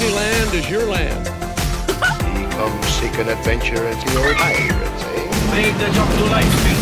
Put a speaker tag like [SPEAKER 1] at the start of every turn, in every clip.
[SPEAKER 1] Disneyland is your land.
[SPEAKER 2] Come seek an adventure at the old pirates, eh?
[SPEAKER 3] Make the jump to light speed.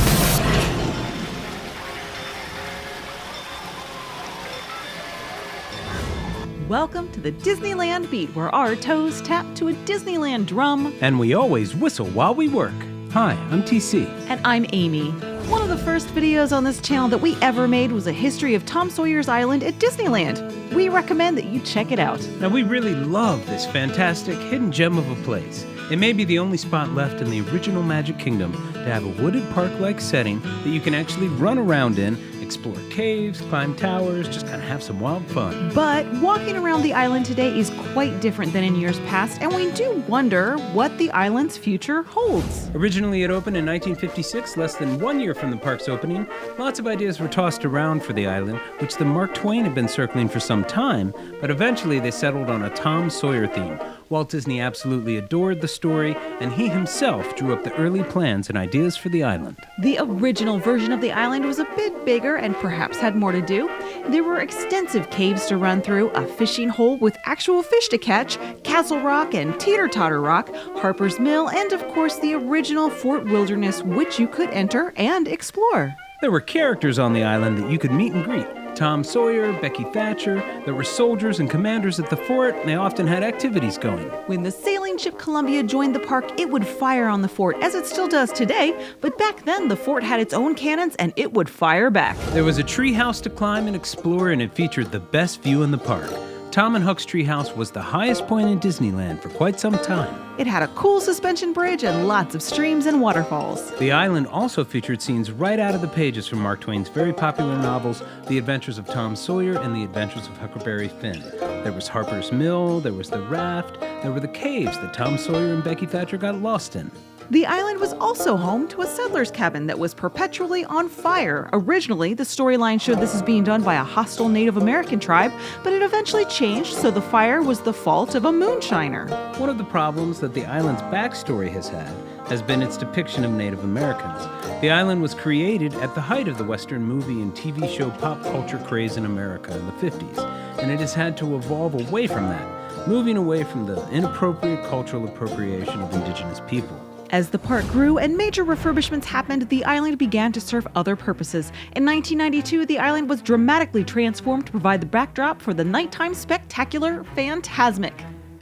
[SPEAKER 4] Welcome to the Disneyland Beat, where our toes tap to a Disneyland drum.
[SPEAKER 5] And we always whistle while we work. Hi, I'm TC.
[SPEAKER 4] And I'm Amy. One of the first videos on this channel that we ever made was a history of Tom Sawyer's Island at Disneyland. We recommend that you check it out.
[SPEAKER 5] Now, we really love this fantastic hidden gem of a place. It may be the only spot left in the original Magic Kingdom to have a wooded park-like setting that you can actually run around in, explore caves, climb towers, just kind of have some wild fun.
[SPEAKER 4] But walking around the island today is quite different than in years past, and we do wonder what the island's future holds.
[SPEAKER 5] Originally, it opened in 1956, less than 1 year from the park's opening. Lots of ideas were tossed around for the island, which the Mark Twain had been circling for some time, but eventually they settled on a Tom Sawyer theme. Walt Disney absolutely adored the story, and he himself drew up the early plans and ideas for the island.
[SPEAKER 4] The original version of the island was a bit bigger and perhaps had more to do. There were extensive caves to run through, a fishing hole with actual fish to catch, Castle Rock and Teeter-Totter Rock, Harper's Mill, and of course the original Fort Wilderness, which you could enter and explore.
[SPEAKER 5] There were characters on the island that you could meet and greet. Tom Sawyer, Becky Thatcher, there were soldiers and commanders at the fort, and they often had activities going.
[SPEAKER 4] When the sailing ship Columbia joined the park, it would fire on the fort, as it still does today, but back then the fort had its own cannons and it would fire back.
[SPEAKER 5] There was a tree house to climb and explore, and it featured the best view in the park. Tom and Huck's treehouse was the highest point in Disneyland for quite some time.
[SPEAKER 4] It had a cool suspension bridge and lots of streams and waterfalls.
[SPEAKER 5] The island also featured scenes right out of the pages from Mark Twain's very popular novels, The Adventures of Tom Sawyer and The Adventures of Huckleberry Finn. There was Harper's Mill, there was the raft, there were the caves that Tom Sawyer and Becky Thatcher got lost in.
[SPEAKER 4] The island was also home to a settler's cabin that was perpetually on fire. Originally, the storyline showed this as being done by a hostile Native American tribe, but it eventually changed, so the fire was the fault of a moonshiner.
[SPEAKER 5] One of the problems that the island's backstory has been its depiction of Native Americans. The island was created at the height of the Western movie and TV show pop culture craze in America in the 50s, and it has had to evolve away from that, moving away from the inappropriate cultural appropriation of indigenous people.
[SPEAKER 4] As the park grew and major refurbishments happened, the island began to serve other purposes. In 1992, the island was dramatically transformed to provide the backdrop for the nighttime spectacular Fantasmic.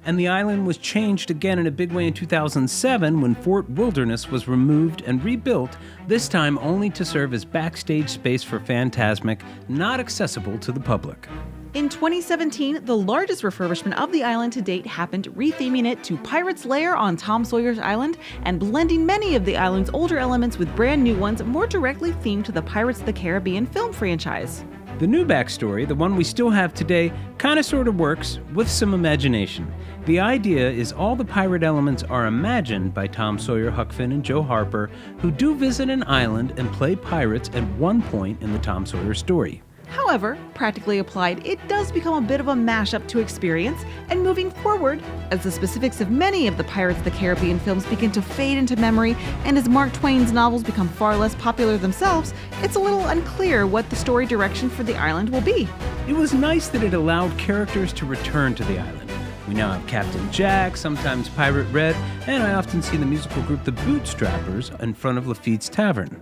[SPEAKER 5] And the island was changed again in a big way in 2007 when Fort Wilderness was removed and rebuilt, this time only to serve as backstage space for Fantasmic, not accessible to the public.
[SPEAKER 4] In 2017, the largest refurbishment of the island to date happened, retheming it to Pirate's Lair on Tom Sawyer's Island and blending many of the island's older elements with brand new ones more directly themed to the Pirates of the Caribbean film franchise.
[SPEAKER 5] The new backstory, the one we still have today, kinda sorta works with some imagination. The idea is all the pirate elements are imagined by Tom Sawyer, Huck Finn, and Joe Harper, who do visit an island and play pirates at one point in the Tom Sawyer story.
[SPEAKER 4] However, practically applied, it does become a bit of a mashup to experience, and moving forward, as the specifics of many of the Pirates of the Caribbean films begin to fade into memory, and as Mark Twain's novels become far less popular themselves, it's a little unclear what the story direction for the island will be.
[SPEAKER 5] It was nice that it allowed characters to return to the island. We now have Captain Jack, sometimes Pirate Red, and I often see the musical group the Bootstrappers in front of Lafitte's Tavern.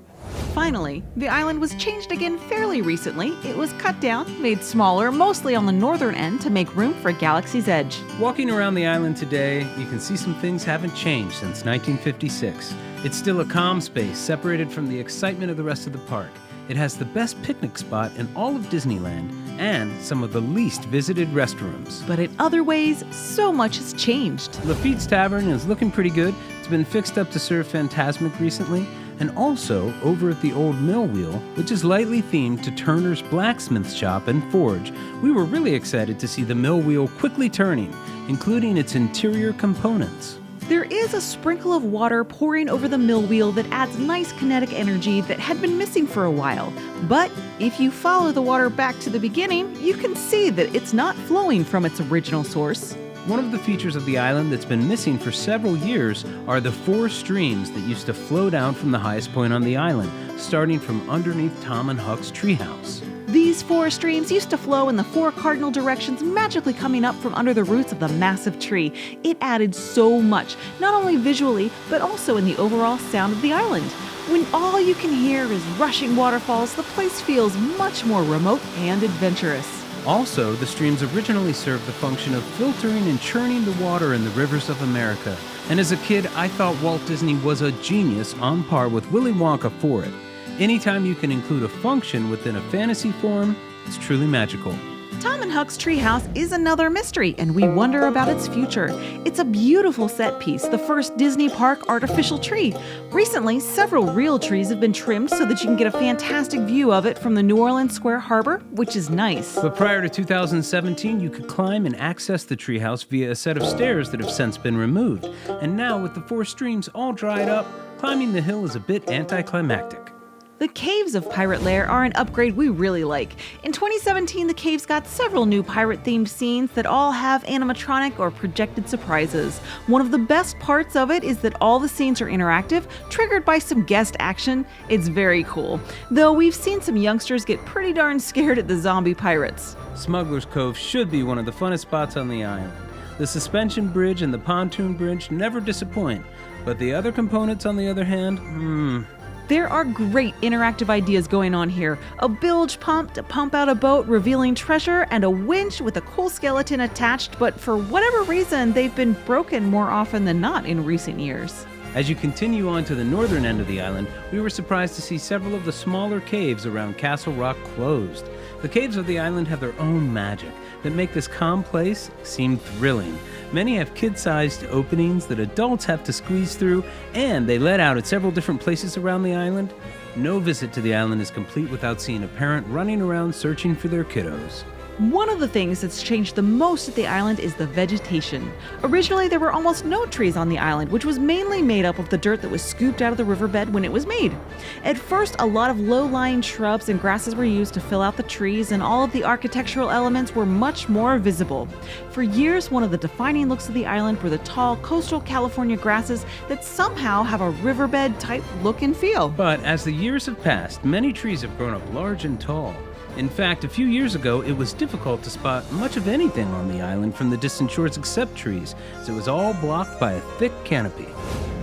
[SPEAKER 4] Finally, the island was changed again fairly recently. It was cut down, made smaller, mostly on the northern end to make room for Galaxy's Edge.
[SPEAKER 5] Walking around the island today, you can see some things haven't changed since 1956. It's still a calm space, separated from the excitement of the rest of the park. It has the best picnic spot in all of Disneyland and some of the least visited restrooms.
[SPEAKER 4] But in other ways, so much has changed.
[SPEAKER 5] Lafitte's Tavern is looking pretty good. It's been fixed up to serve Fantasmic recently. And also, over at the old Mill Wheel, which is lightly themed to Turner's Blacksmith Shop and Forge, we were really excited to see the Mill Wheel quickly turning, including its interior components.
[SPEAKER 4] There is a sprinkle of water pouring over the mill wheel that adds nice kinetic energy that had been missing for a while. But if you follow the water back to the beginning, you can see that it's not flowing from its original source.
[SPEAKER 5] One of the features of the island that's been missing for several years are the 4 streams that used to flow down from the highest point on the island, starting from underneath Tom and Huck's treehouse.
[SPEAKER 4] These four streams used to flow in the four cardinal directions, magically coming up from under the roots of the massive tree. It added so much, not only visually, but also in the overall sound of the island. When all you can hear is rushing waterfalls, the place feels much more remote and adventurous.
[SPEAKER 5] Also, the streams originally served the function of filtering and churning the water in the rivers of America. And as a kid, I thought Walt Disney was a genius on par with Willy Wonka for it. Anytime you can include a function within a fantasy form, it's truly magical.
[SPEAKER 4] Tom and Huck's treehouse is another mystery, and we wonder about its future. It's a beautiful set piece, the first Disney park artificial tree. Recently, several real trees have been trimmed so that you can get a fantastic view of it from the New Orleans Square Harbor, which is nice.
[SPEAKER 5] But prior to 2017, you could climb and access the treehouse via a set of stairs that have since been removed. And now, with the four streams all dried up, climbing the hill is a bit anticlimactic.
[SPEAKER 4] The caves of Pirate Lair are an upgrade we really like. In 2017, the caves got several new pirate-themed scenes that all have animatronic or projected surprises. One of the best parts of it is that all the scenes are interactive, triggered by some guest action. It's very cool. Though we've seen some youngsters get pretty darn scared at the zombie pirates.
[SPEAKER 5] Smuggler's Cove should be one of the funnest spots on the island. The suspension bridge and the pontoon bridge never disappoint, but the other components, on the other hand,
[SPEAKER 4] There are great interactive ideas going on here. A bilge pump to pump out a boat revealing treasure, and a winch with a cool skeleton attached, but for whatever reason, they've been broken more often than not in recent years.
[SPEAKER 5] As you continue on to the northern end of the island, we were surprised to see several of the smaller caves around Castle Rock closed. The caves of the island have their own magic that make this calm place seem thrilling. Many have kid-sized openings that adults have to squeeze through, and they let out at several different places around the island. No visit to the island is complete without seeing a parent running around searching for their kiddos.
[SPEAKER 4] One of the things that's changed the most at the island is the vegetation. Originally, there were almost no trees on the island, which was mainly made up of the dirt that was scooped out of the riverbed when it was made. At first, a lot of low-lying shrubs and grasses were used to fill out the trees, and all of the architectural elements were much more visible. For years, one of the defining looks of the island were the tall coastal California grasses that somehow have a riverbed-type look and feel.
[SPEAKER 5] But as the years have passed, many trees have grown up large and tall. In fact, a few years ago, it was difficult to spot much of anything on the island from the distant shores except trees, as it was all blocked by a thick canopy.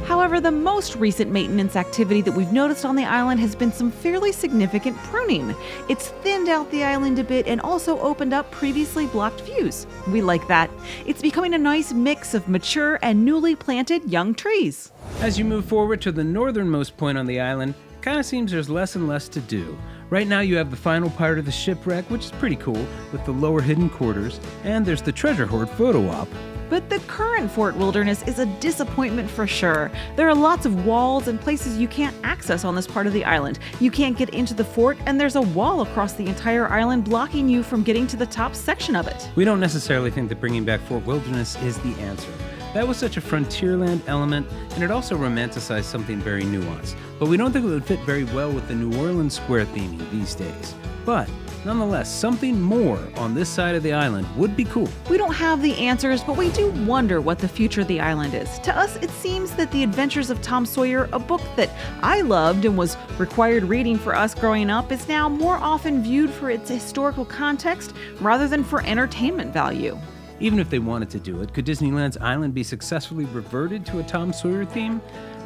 [SPEAKER 4] However, the most recent maintenance activity that we've noticed on the island has been some fairly significant pruning. It's thinned out the island a bit and also opened up previously blocked views. We like that. It's becoming a nice mix of mature and newly planted young trees.
[SPEAKER 5] As you move forward to the northernmost point on the island, it kind of seems there's less and less to do. Right now you have the final part of the shipwreck, which is pretty cool, with the lower hidden quarters, and there's the treasure hoard photo op.
[SPEAKER 4] But the current Fort Wilderness is a disappointment for sure. There are lots of walls and places you can't access on this part of the island. You can't get into the fort, and there's a wall across the entire island blocking you from getting to the top section of it.
[SPEAKER 5] We don't necessarily think that bringing back Fort Wilderness is the answer. That was such a frontierland element, and it also romanticized something very nuanced. But we don't think it would fit very well with the New Orleans Square theming these days. But nonetheless, something more on this side of the island would be cool.
[SPEAKER 4] We don't have the answers, but we do wonder what the future of the island is. To us, it seems that The Adventures of Tom Sawyer, a book that I loved and was required reading for us growing up, is now more often viewed for its historical context rather than for entertainment value.
[SPEAKER 5] Even if they wanted to do it, could Disneyland's island be successfully reverted to a Tom Sawyer theme?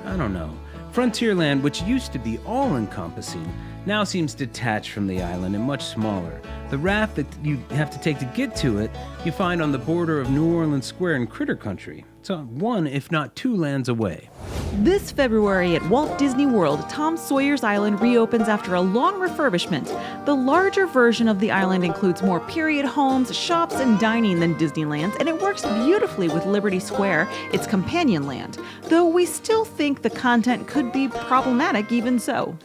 [SPEAKER 5] I don't know. Frontierland, which used to be all-encompassing, now seems detached from the island and much smaller. The raft that you have to take to get to it, you find on the border of New Orleans Square and Critter Country. It's one, if not two lands away.
[SPEAKER 4] This February at Walt Disney World, Tom Sawyer's Island reopens after a long refurbishment. The larger version of the island includes more period homes, shops, and dining than Disneyland's, and it works beautifully with Liberty Square, its companion land, though we still think the content could be problematic even so.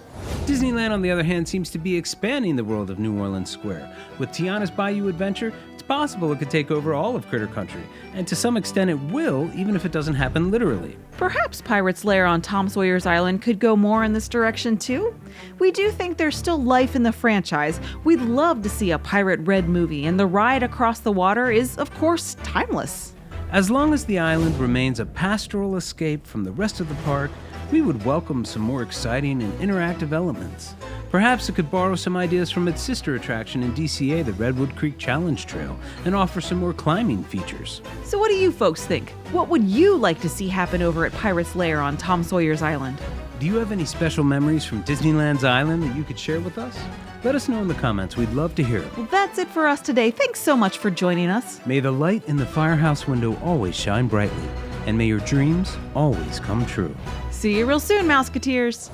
[SPEAKER 5] Disneyland, on the other hand, seems to be expanding the world of New Orleans Square. With Tiana's Bayou Adventure, it's possible it could take over all of Critter Country, and to some extent it will, even if it doesn't happen literally.
[SPEAKER 4] Perhaps Pirate's Lair on Tom Sawyer's Island could go more in this direction too? We do think there's still life in the franchise. We'd love to see a Pirate Red movie, and the ride across the water is, of course, timeless.
[SPEAKER 5] As long as the island remains a pastoral escape from the rest of the park, we would welcome some more exciting and interactive elements. Perhaps it could borrow some ideas from its sister attraction in DCA, the Redwood Creek Challenge Trail, and offer some more climbing features.
[SPEAKER 4] So what do you folks think? What would you like to see happen over at Pirate's Lair on Tom Sawyer's Island?
[SPEAKER 5] Do you have any special memories from Disneyland's Island that you could share with us? Let us know in the comments. We'd love to hear it.
[SPEAKER 4] Well, that's it for us today. Thanks so much for joining us.
[SPEAKER 5] May the light in the firehouse window always shine brightly, and may your dreams always come true.
[SPEAKER 4] See you real soon, Mouseketeers.